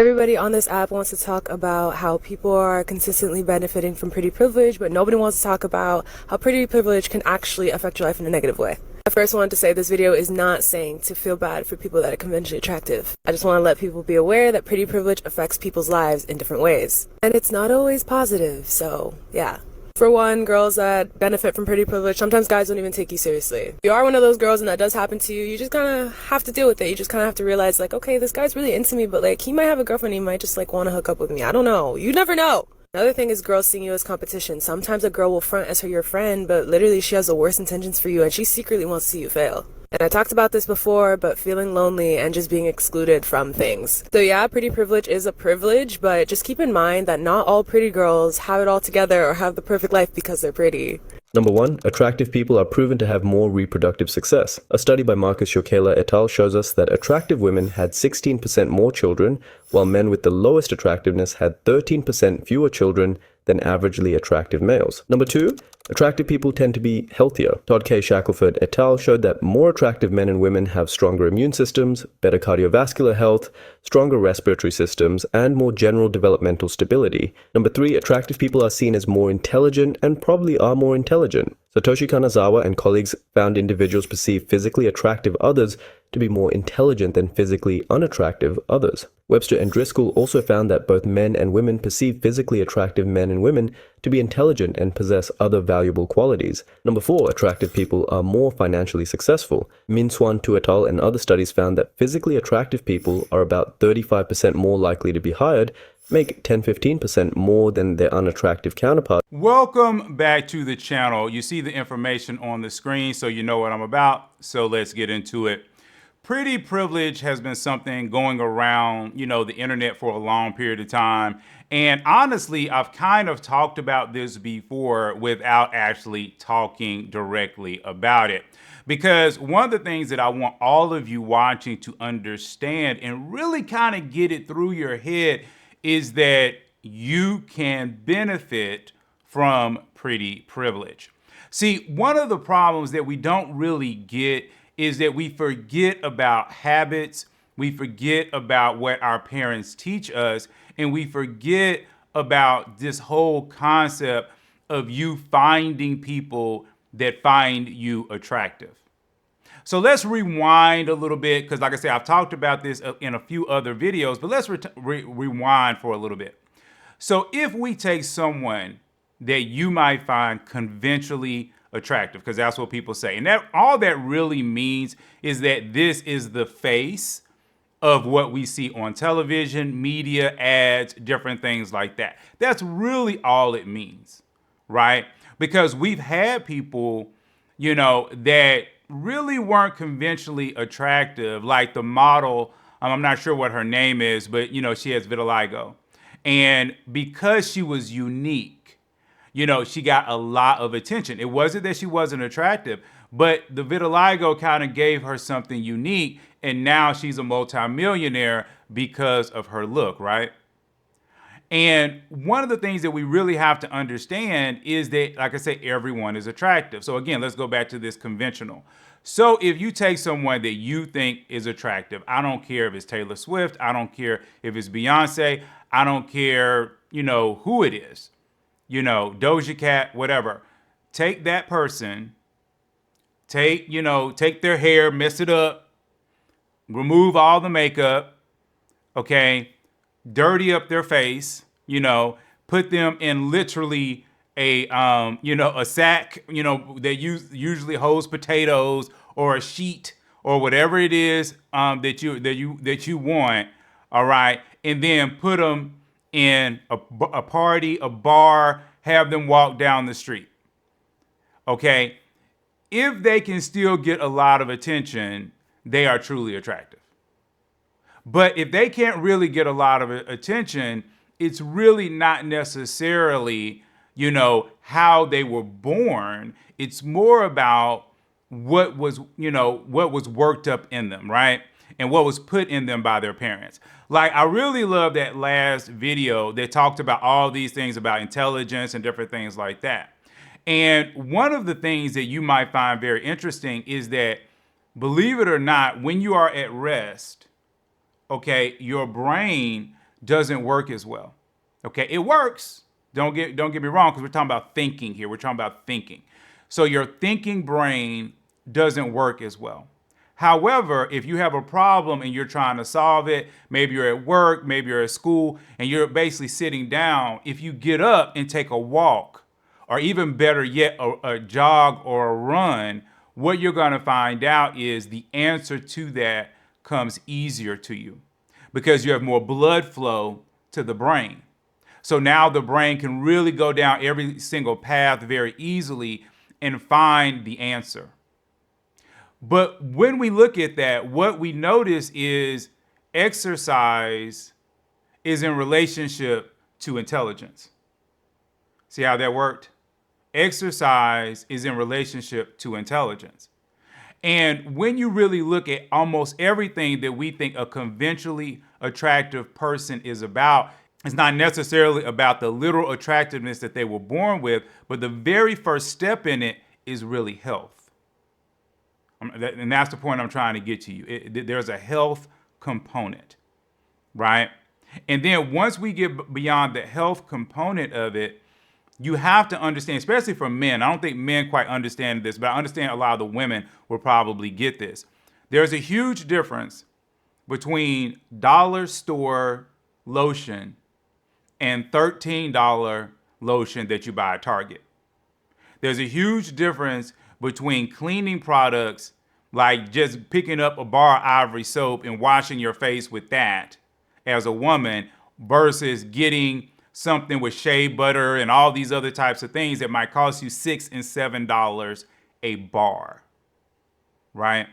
Everybody on this app wants to talk about how people are consistently benefiting from pretty privilege, but nobody wants to talk about how pretty privilege can actually affect your life in a negative way. I first wanted to say this video is not saying to feel bad for people that are conventionally attractive. I just want to let people be aware that pretty privilege affects people's lives in different ways. And it's not always positive, so yeah. For one, girls that benefit from pretty privilege, sometimes guys don't even take you seriously. If you are one of those girls and that does happen to you, you just kind of have to deal with it. You just kind of have to realize, like, okay, this guy's really into me, but like, he might have a girlfriend, he might just like want to hook up with me. I don't know. You never know. Another thing is girls seeing you as competition. Sometimes a girl will front as her your friend, but literally she has the worst intentions for you and she secretly wants to see you fail. And I talked about this before, but feeling lonely and just being excluded from things. So yeah, pretty privilege is a privilege, but just keep in mind that not all pretty girls have it all together or have the perfect life because they're pretty. Number 1, attractive people are proven to have more reproductive success. A study by Marcus Shokela et al. Shows us that attractive women had 16% more children, while men with the lowest attractiveness had 13% fewer children than averagely attractive males. Number 2, attractive people tend to be healthier. Todd K. Shackelford et al. Showed that more attractive men and women have stronger immune systems, better cardiovascular health, stronger respiratory systems, and more general developmental stability. Number 3, attractive people are seen as more intelligent and probably are more intelligent. Satoshi Kanazawa and colleagues found individuals perceive physically attractive others to be more intelligent than physically unattractive others. Webster and Driscoll also found that both men and women perceive physically attractive men and women to be intelligent and possess other valuable qualities. Number 4, attractive people are more financially successful. Min Swan Tu et al. And other studies found that physically attractive people are about 35% more likely to be hired, make 10-15% more than their unattractive counterparts. Welcome back to the channel. You see the information on the screen, so you know what I'm about. So let's get into it. Pretty privilege has been something going around, the internet for a long period of time. And honestly, I've kind of talked about this before without actually talking directly about it. Because one of the things that I want all of you watching to understand and really kind of get it through your head is that you can benefit from pretty privilege. See, one of the problems that we don't really get is that we forget about habits, we forget about what our parents teach us, and we forget about this whole concept of you finding people that find you attractive. So let's rewind a little bit, because like I said, I've talked about this in a few other videos, but let's rewind for a little bit. So if we take someone that you might find conventionally attractive, because that's what people say, and that all that really means is that this is the face of what we see on television, media, ads, different things like that. That's really all it means, right? Because we've had people, that really weren't conventionally attractive, like the model, I'm not sure what her name is, but she has vitiligo. And because she was unique, she got a lot of attention. It wasn't that she wasn't attractive, but the vitiligo kind of gave her something unique, and now she's a multimillionaire because of her look, right? And one of the things that we really have to understand is that, like I say, everyone is attractive. So again, let's go back to this conventional. So if you take someone that you think is attractive, I don't care if it's Taylor Swift, I don't care if it's Beyonce, I don't care, who it is, Doja Cat, whatever. Take that person, take their hair, mess it up, remove all the makeup, okay? Dirty up their face, put them in literally a sack, that usually holds potatoes, or a sheet, or whatever it is that you want, all right, and then put them in a party, a bar, have them walk down the street. Okay, if they can still get a lot of attention, they are truly attractive. But if they can't really get a lot of attention, it's really not necessarily, how they were born. It's more about what was worked up in them, right? And what was put in them by their parents. Like, I really love that last video that talked about all these things about intelligence and different things like that. And one of the things that you might find very interesting is that, believe it or not, when you are at rest, okay, your brain doesn't work as well. Okay, it works. Don't get me wrong, because we're talking about thinking here. We're talking about thinking. So your thinking brain doesn't work as well. However, if you have a problem and you're trying to solve it, maybe you're at work, maybe you're at school, and you're basically sitting down, if you get up and take a walk, or even better yet, a jog or a run, what you're going to find out is the answer to that comes easier to you because you have more blood flow to the brain. So now the brain can really go down every single path very easily and find the answer. But when we look at that, what we notice is exercise is in relationship to intelligence. See how that worked? Exercise is in relationship to intelligence. And when you really look at almost everything that we think a conventionally attractive person is about, it's not necessarily about the literal attractiveness that they were born with, but the very first step in it is really health. And that's the point I'm trying to get to you. There's a health component, right? And then once we get beyond the health component of it, you have to understand, especially for men, I don't think men quite understand this, but I understand a lot of the women will probably get this. There's a huge difference between dollar store lotion and $13 lotion that you buy at Target. There's a huge difference between cleaning products like just picking up a bar of Ivory soap and washing your face with that as a woman versus getting something with shea butter and all these other types of things that might cost you $6 and $7 a bar, right?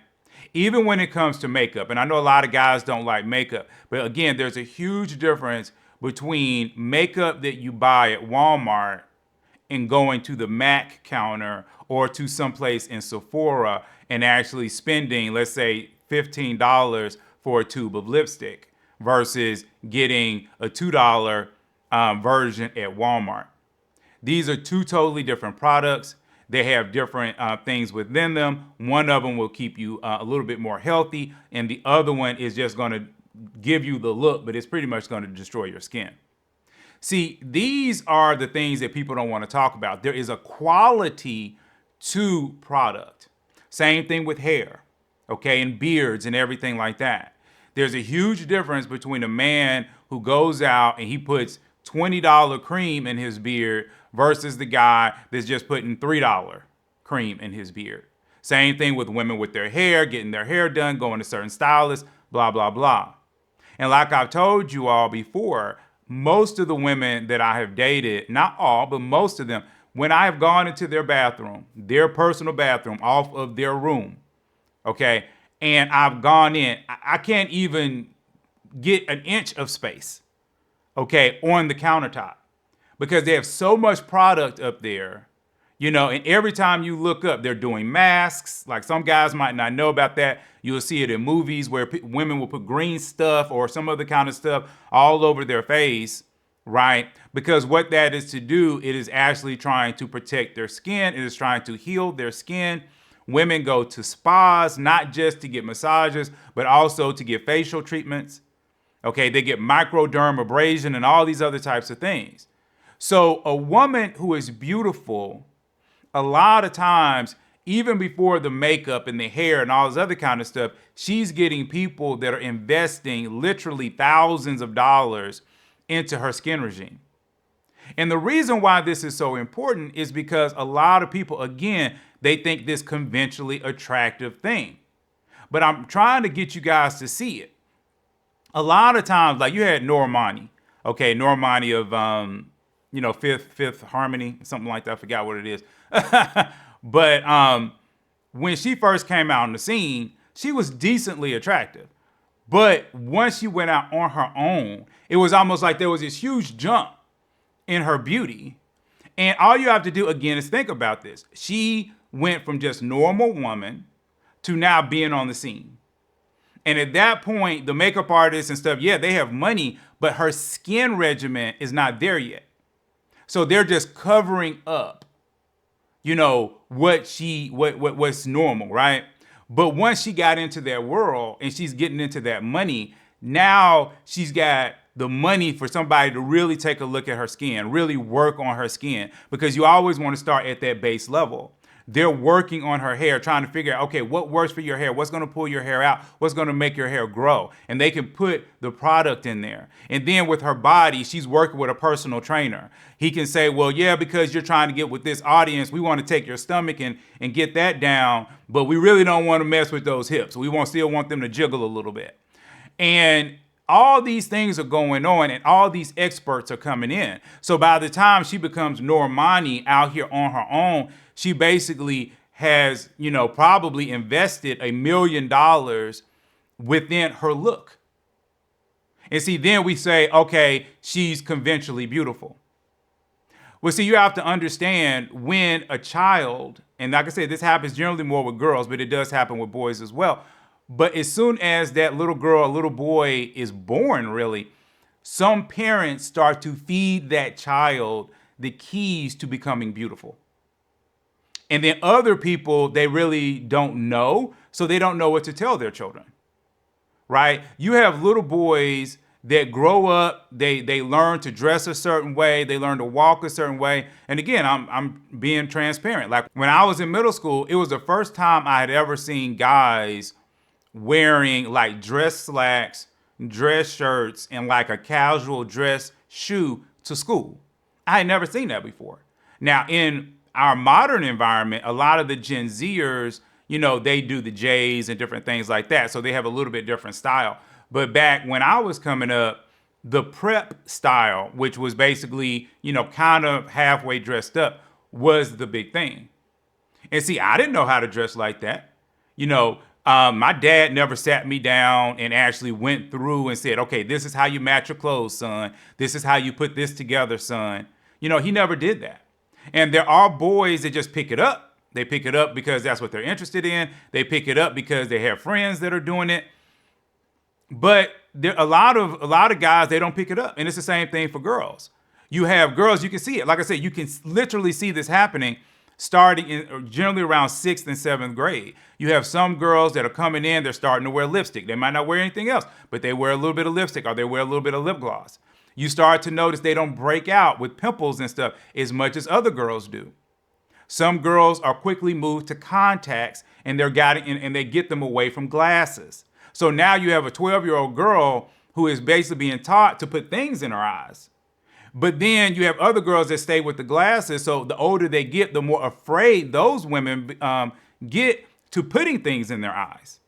Even when it comes to makeup, and I know a lot of guys don't like makeup, but again, there's a huge difference between makeup that you buy at Walmart and going to the MAC counter or to someplace in Sephora and actually spending, let's say, $15 for a tube of lipstick versus getting a $2 version at Walmart. These are two totally different products. They have different things within them. One of them will keep you a little bit more healthy, and the other one is just going to give you the look, but it's pretty much going to destroy your skin. See, these are the things that people don't want to talk about. There is a quality to product. Same thing with hair, okay, and beards and everything like that. There's a huge difference between a man who goes out and he puts $20 cream in his beard versus the guy that's just putting $3 cream in his beard. Same thing with women with their hair, getting their hair done, going to certain stylists, blah, blah, blah. And like I've told you all before, most of the women that I have dated, not all, but most of them, when I have gone into their bathroom, their personal bathroom off of their room, okay, and I've gone in, I can't even get an inch of space, okay, on the countertop because they have so much product up there, you know, and every time you look up, they're doing masks. Like some guys might not know about that. You'll see it in movies where women will put green stuff or some other kind of stuff all over their face, right? Because what that is to do, it is actually trying to protect their skin. It is trying to heal their skin. Women go to spas, not just to get massages, but also to get facial treatments. Okay, they get microdermabrasion and all these other types of things. So a woman who is beautiful, a lot of times, even before the makeup and the hair and all this other kind of stuff, she's getting people that are investing literally thousands of dollars into her skin regime. And the reason why this is so important is because a lot of people, again, they think this conventionally attractive thing. But I'm trying to get you guys to see it. A lot of times, like you had Normani, okay, Normani of, Fifth Harmony, something like that. I forgot what it is. But when she first came out on the scene, she was decently attractive. But once she went out on her own, it was almost like there was this huge jump in her beauty. And all you have to do, again, is think about this. She went from just normal woman to now being on the scene. And at that point, the makeup artists and stuff, yeah, they have money, but her skin regimen is not there yet. So they're just covering up, what's normal, right? But once she got into that world and she's getting into that money, now she's got the money for somebody to really take a look at her skin, really work on her skin, because you always want to start at that base level. They're working on her hair, trying to figure out, okay, what works for your hair? What's going to pull your hair out? What's going to make your hair grow? And they can put the product in there. And then with her body, she's working with a personal trainer. He can say, well, yeah, because you're trying to get with this audience, we want to take your stomach and get that down, but we really don't want to mess with those hips. We still want them to jiggle a little bit. And all these things are going on, and all these experts are coming in. So by the time she becomes Normani out here on her own, she basically has, probably invested $1 million within her look. And see, then we say, okay, she's conventionally beautiful. Well, see, you have to understand when a child, and like I said, this happens generally more with girls, but it does happen with boys as well. But as soon as that little girl or little boy is born, really, some parents start to feed that child the keys to becoming beautiful. And then other people, they really don't know, so they don't know what to tell their children, right? You have little boys that grow up, they learn to dress a certain way, they learn to walk a certain way. And again, I'm being transparent. Like when I was in middle school, it was the first time I had ever seen guys wearing like dress slacks, dress shirts, and like a casual dress shoe to school. I had never seen that before. Now, in our modern environment, a lot of the Gen Zers, they do the J's and different things like that. So they have a little bit different style. But back when I was coming up, the prep style, which was basically, kind of halfway dressed up, was the big thing. And see, I didn't know how to dress like that. My dad never sat me down and actually went through and said, okay, this is how you match your clothes, son. This is how you put this together, son. He never did that. And there are boys that just pick it up. They pick it up because that's what they're interested in. They pick it up because they have friends that are doing it. But there a lot of guys, they don't pick it up. And it's the same thing for girls. You have girls, you can see it. Like I said, you can literally see this happening starting in generally around 6th and 7th grade. You have some girls that are coming in, they're starting to wear lipstick. They might not wear anything else, but they wear a little bit of lipstick or they wear a little bit of lip gloss. You start to notice they don't break out with pimples and stuff as much as other girls do. Some girls are quickly moved to contacts and they get them away from glasses. So now you have a 12-year-old girl who is basically being taught to put things in her eyes. But then you have other girls that stay with the glasses. So the older they get, the more afraid those women get to putting things in their eyes.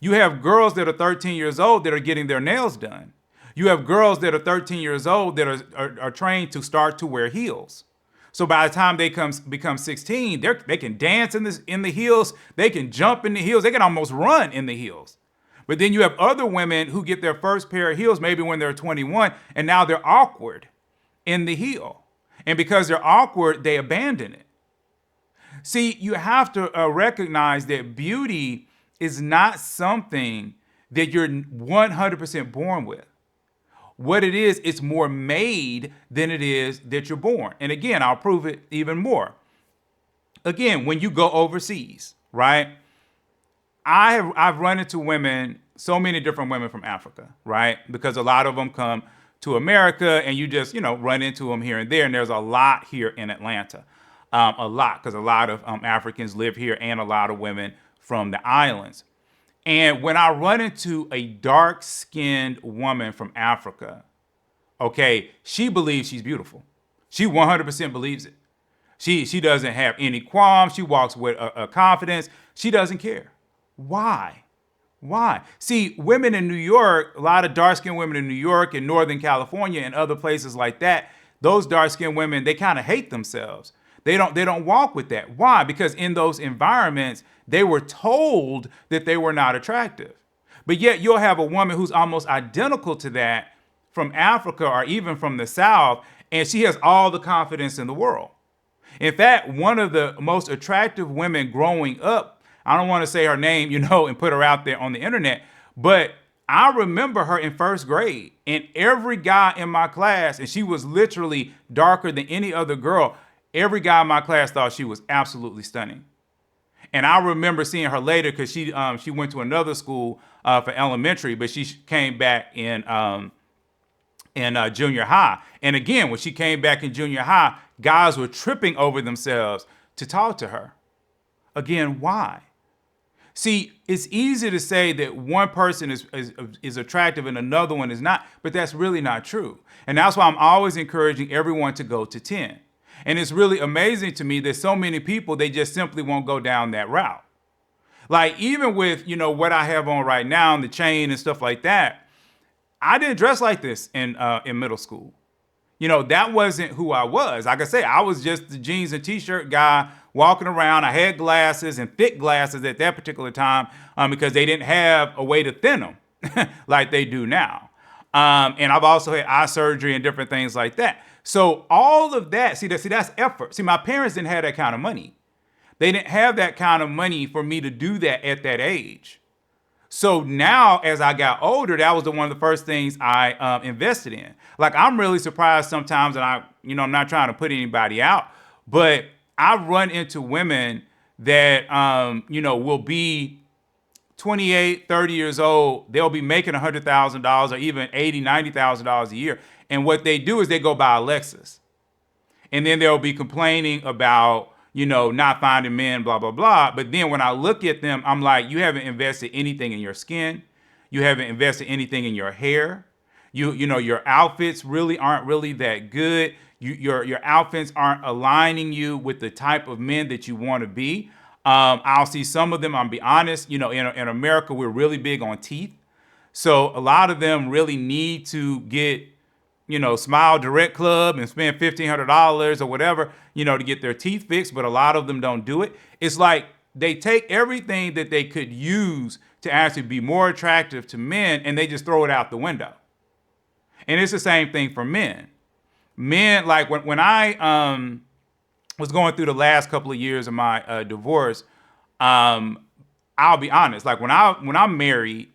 You have girls that are 13 years old that are getting their nails done. You have girls that are 13 years old that are trained to start to wear heels. So by the time they become 16, they can dance in the heels. They can jump in the heels. They can almost run in the heels. But then you have other women who get their first pair of heels maybe when they're 21, and now they're awkward in the heel. And because they're awkward, they abandon it. See, you have to recognize that beauty is not something that you're 100% born with. What it is, it's more made than it is that you're born. And again, I'll prove it even more. Again, when you go overseas, right? I've run into women, so many different women from Africa, right? Because a lot of them come to America and you just, run into them here and there. And there's a lot here in Atlanta, a lot, because a lot of Africans live here and a lot of women from the islands. And when I run into a dark-skinned woman from Africa, okay, she believes she's beautiful. She 100% believes it. She doesn't have any qualms. She walks with a confidence. She doesn't care. Why? See, women in New York, a lot of dark-skinned women in New York and Northern California and other places like that, those dark-skinned women, they kind of hate themselves. They don't walk with that. Why? Because in those environments, they were told that they were not attractive. But yet you'll have a woman who's almost identical to that from Africa or even from the South, and she has all the confidence in the world. In fact, one of the most attractive women growing up, I don't want to say her name, and put her out there on the internet, but I remember her in first grade, and every guy in my class, and she was literally darker than any other girl, every guy in my class thought she was absolutely stunning. And I remember seeing her later because she went to another school for elementary, but she came back in in junior high. And again, when she came back in junior high, guys were tripping over themselves to talk to her. Again, why? See, it's easy to say that one person is attractive and another one is not, but that's really not true. And that's why I'm always encouraging everyone to go to 10. And it's really amazing to me that so many people, they just simply won't go down that route. Like even with, what I have on right now and the chain and stuff like that, I didn't dress like this in middle school. That wasn't who I was. Like I say, I was just the jeans and t-shirt guy walking around. I had glasses and thick glasses at that particular time because they didn't have a way to thin them like they do now. And I've also had eye surgery and different things like that. So all of that, that's effort. See, my parents didn't have that kind of money. They didn't have that kind of money for me to do that at that age. So now, as I got older, that was one of the first things I invested in. Like, I'm really surprised sometimes, and I'm not trying to put anybody out, but I run into women that, will be 28, 30 years old. They'll be making $100,000 or even $80,000, $90,000 a year. And what they do is they go buy a Lexus. And then they'll be complaining about, not finding men, blah, blah, blah. But then when I look at them, I'm like, you haven't invested anything in your skin. You haven't invested anything in your hair. Your outfits really aren't really that good. Your outfits aren't aligning you with the type of men that you want to be. I'll see some of them, I'll be honest, in America, we're really big on teeth. So a lot of them really need to get, Smile Direct Club and spend $1,500 or whatever, to get their teeth fixed. But a lot of them don't do it. It's like they take everything that they could use to actually be more attractive to men and they just throw it out the window. And it's the same thing for men. Men, like when I was going through the last couple of years of my divorce, I'll be honest, like when I'm married,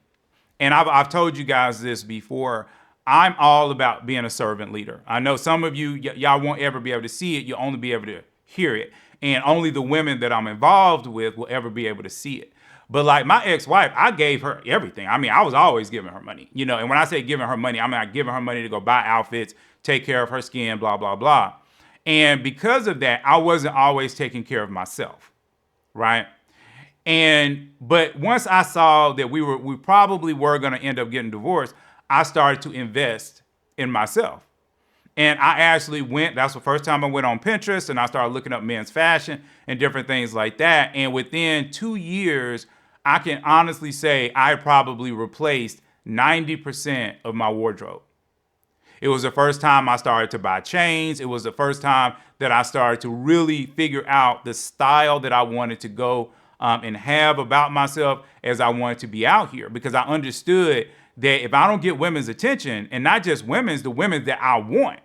and I've told you guys this before, I'm all about being a servant leader. I know some of you, y'all won't ever be able to see it. You'll only be able to hear it. And only the women that I'm involved with will ever be able to see it. But like my ex-wife, I gave her everything. I mean, I was always giving her money, and when I say giving her money, I mean, giving her money to go buy outfits, take care of her skin, blah, blah, blah. And because of that, I wasn't always taking care of myself. Right. But once I saw that we probably were going to end up getting divorced, I started to invest in myself. And I actually that's the first time I went on Pinterest and I started looking up men's fashion and different things like that. And within 2 years, I can honestly say I probably replaced 90% of my wardrobe. It was the first time I started to buy chains. It was the first time that I started to really figure out the style that I wanted to go and have about myself as I wanted to be out here, because I understood that if I don't get women's attention, and not just women's, the women that I want,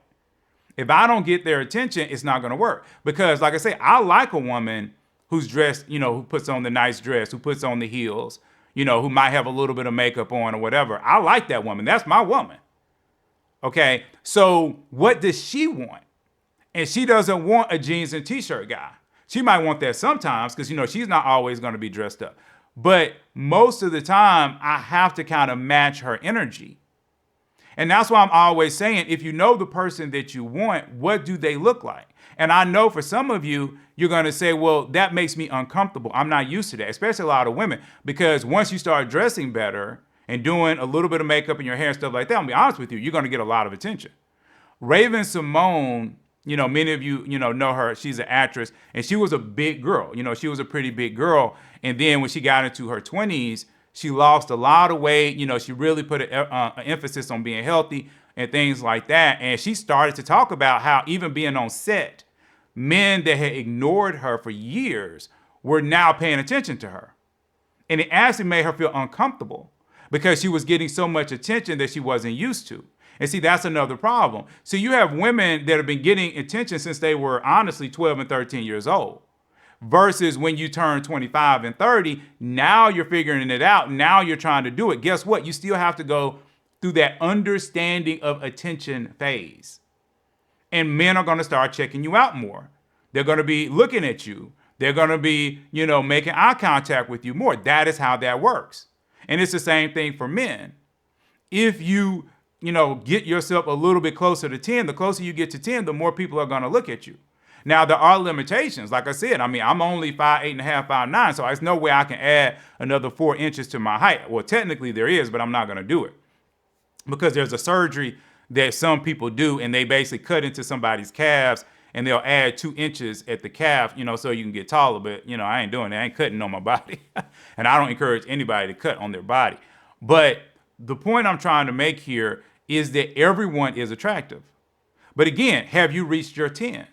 if I don't get their attention, it's not going to work. Because like I say, I like a woman who's dressed, who puts on the nice dress, who puts on the heels, who might have a little bit of makeup on or whatever. I like that woman. That's my woman. Okay. So what does she want? And she doesn't want a jeans and t-shirt guy. She might want that sometimes because, she's not always going to be dressed up. But most of the time, I have to kind of match her energy. And that's why I'm always saying, if you know the person that you want, what do they look like? And I know for some of you, you're going to say, well, that makes me uncomfortable. I'm not used to that, especially a lot of women, because once you start dressing better and doing a little bit of makeup in your hair and stuff like that, I'll be honest with you, you're going to get a lot of attention. Raven Simone, many of you, know her. She's an actress, and she was a big girl. She was a pretty big girl. And then when she got into her 20s, she lost a lot of weight. She really put an emphasis on being healthy and things like that. And she started to talk about how even being on set, men that had ignored her for years were now paying attention to her. And it actually made her feel uncomfortable because she was getting so much attention that she wasn't used to. And see, that's another problem. So you have women that have been getting attention since they were honestly 12 and 13 years old. Versus when you turn 25 and 30, now you're figuring it out. Now you're trying to do it. Guess what? You still have to go through that understanding of attention phase. And men are going to start checking you out more. They're going to be looking at you. They're going to be, making eye contact with you more. That is how that works. And it's the same thing for men. If you get yourself a little bit closer to 10. The closer you get to 10, the more people are going to look at you. Now, there are limitations. Like I said, I'm only 5'8.5", 5'9", so there's no way I can add another 4 inches to my height. Well, technically there is, but I'm not going to do it because there's a surgery that some people do, and they basically cut into somebody's calves, and they'll add 2 inches at the calf, so you can get taller. But, I ain't doing that. I ain't cutting on my body. And I don't encourage anybody to cut on their body. But the point I'm trying to make here is that everyone is attractive. But again, have you reached your 10?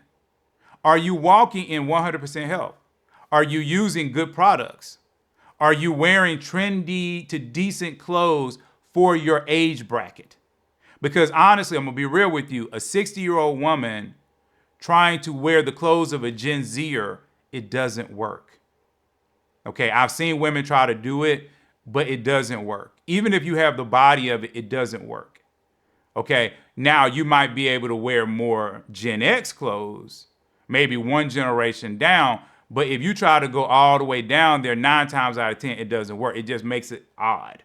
Are you walking in 100% health? Are you using good products? Are you wearing trendy to decent clothes for your age bracket? Because honestly, I'm going to be real with you. A 60-year-old woman trying to wear the clothes of a Gen Zer, it doesn't work. Okay, I've seen women try to do it, but it doesn't work. Even if you have the body of it, it doesn't work. Okay, now you might be able to wear more Gen X clothes, maybe one generation down, but if you try to go all the way down there, 9 times out of 10, it doesn't work. It just makes it odd.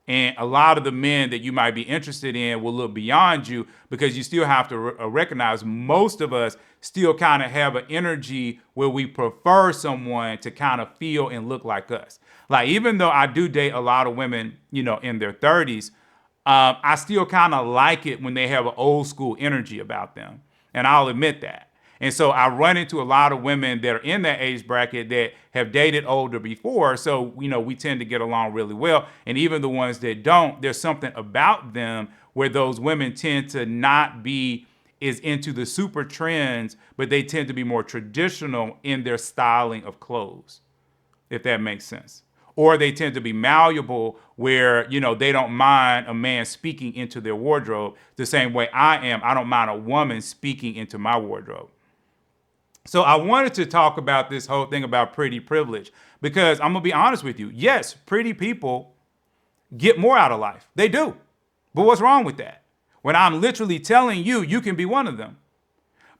And a lot of the men that you might be interested in will look beyond you because you still have to recognize most of us still kind of have an energy where we prefer someone to kind of feel and look like us. Like, even though I do date a lot of women, in their 30s, I still kind of like it when they have an old school energy about them. And I'll admit that. And so I run into a lot of women that are in that age bracket that have dated older before. So, we tend to get along really well. And even the ones that don't, there's something about them where those women tend to not be as into the super trends, but they tend to be more traditional in their styling of clothes, if that makes sense. Or they tend to be malleable where, they don't mind a man speaking into their wardrobe the same way I am. I don't mind a woman speaking into my wardrobe. So I wanted to talk about this whole thing about pretty privilege because I'm going to be honest with you. Yes, pretty people get more out of life. They do. But what's wrong with that? When I'm literally telling you, you can be one of them.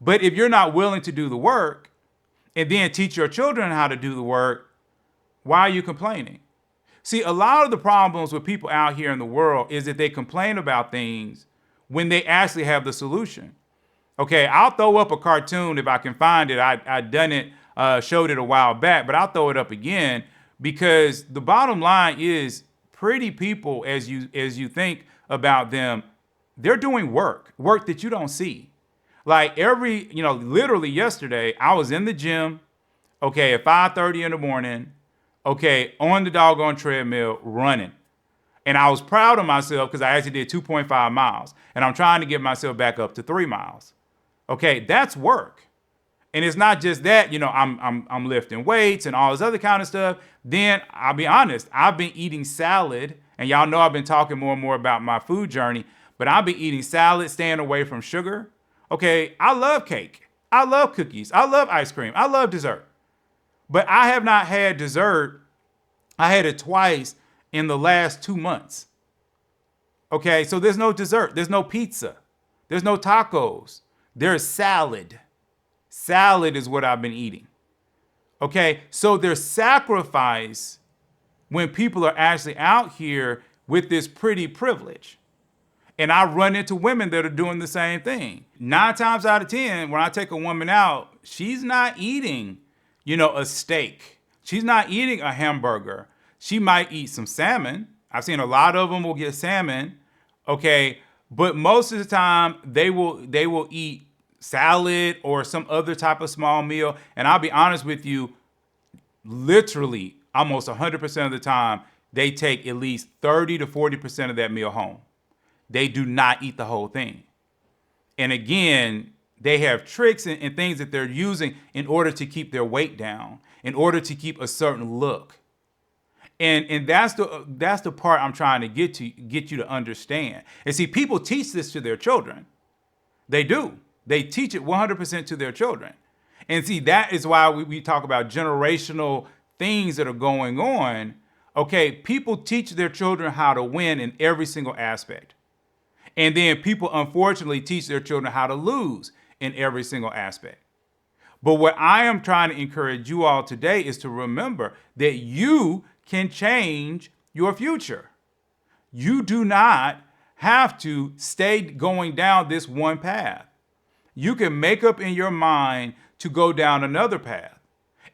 But if you're not willing to do the work and then teach your children how to do the work, why are you complaining? See, a lot of the problems with people out here in the world is that they complain about things when they actually have the solution. Okay, I'll throw up a cartoon if I can find it. I done it, showed it a while back, but I'll throw it up again because the bottom line is pretty people, as you think about them, they're doing work that you don't see. Like literally yesterday, I was in the gym, okay, at 5:30 in the morning, okay, on the doggone treadmill running. And I was proud of myself because I actually did 2.5 miles and I'm trying to get myself back up to 3 miles. Okay, that's work. And it's not just that, I'm lifting weights and all this other kind of stuff. Then I'll be honest, I've been eating salad, and y'all know I've been talking more and more about my food journey, but I've been eating salad, staying away from sugar. Okay, I love cake. I love cookies. I love ice cream. I love dessert. But I have not had dessert. I had it twice in the last 2 months. Okay, so there's no dessert. There's no pizza. There's no tacos. There's salad. Salad is what I've been eating. Okay, so there's sacrifice when people are actually out here with this pretty privilege. And I run into women that are doing the same thing. 9 times out of 10, when I take a woman out, she's not eating, a steak. She's not eating a hamburger. She might eat some salmon. I've seen a lot of them will get salmon. Okay, but most of the time they will eat salad or some other type of small meal. And I'll be honest with you, literally almost 100% of the time, they take at least 30 to 40% of that meal home. They do not eat the whole thing. And again, they have tricks and things that they're using in order to keep their weight down, in order to keep a certain look. And that's the part I'm trying to get you to understand. And see, people teach this to their children. They do. They teach it 100% to their children. And see, that is why we talk about generational things that are going on. Okay, people teach their children how to win in every single aspect. And then people, unfortunately, teach their children how to lose in every single aspect. But what I am trying to encourage you all today is to remember that you can change your future. You do not have to stay going down this one path. You can make up in your mind to go down another path.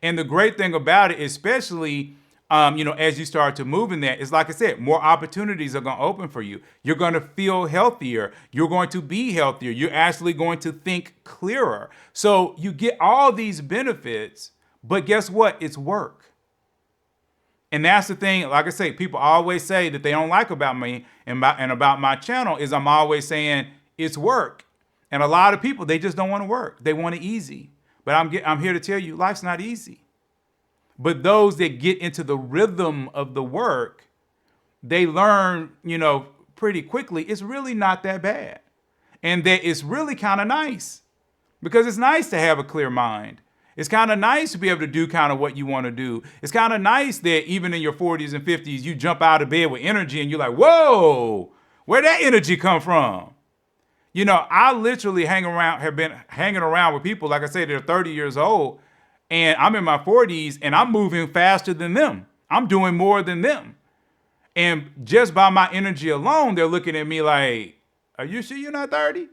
And the great thing about it, especially, as you start to move in that, is like I said, more opportunities are going to open for you. You're going to feel healthier. You're going to be healthier. You're actually going to think clearer. So you get all these benefits, but guess what? It's work. And that's the thing, like I say, people always say that they don't like about me and about my channel is I'm always saying it's work. And a lot of people, they just don't want to work. They want it easy. But I'm here to tell you, life's not easy. But those that get into the rhythm of the work, they learn, pretty quickly, it's really not that bad. And that it's really kind of nice because it's nice to have a clear mind. It's kind of nice to be able to do kind of what you want to do. It's kind of nice that even in your 40s and 50s, you jump out of bed with energy and you're like, whoa, where'd that energy come from? I literally have been hanging around with people, like I said, they're 30 years old, and I'm in my 40s, and I'm moving faster than them. I'm doing more than them. And just by my energy alone, they're looking at me like, are you sure you're not 30?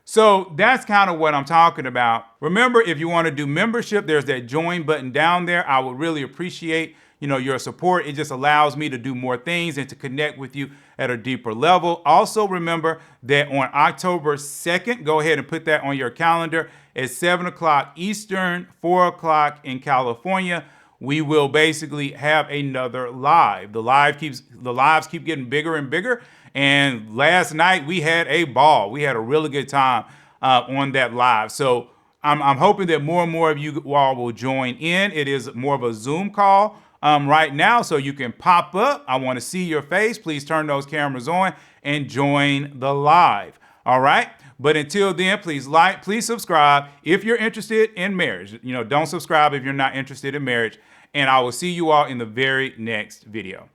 So that's kind of what I'm talking about. Remember, if you want to do membership, there's that join button down there. I would really appreciate, your support. It just allows me to do more things and to connect with you at a deeper level. Also, remember that on October 2nd, go ahead and put that on your calendar at 7 o'clock Eastern, 4 o'clock in California. We will basically have another live. The lives keep getting bigger and bigger. And last night we had a ball. We had a really good time on that live. So I'm hoping that more and more of you all will join in. It is more of a Zoom call right now, so you can pop up. I want to see your face. Please turn those cameras on and join the live. All right. But until then, please please subscribe if you're interested in marriage. Don't subscribe if you're not interested in marriage. And I will see you all in the very next video.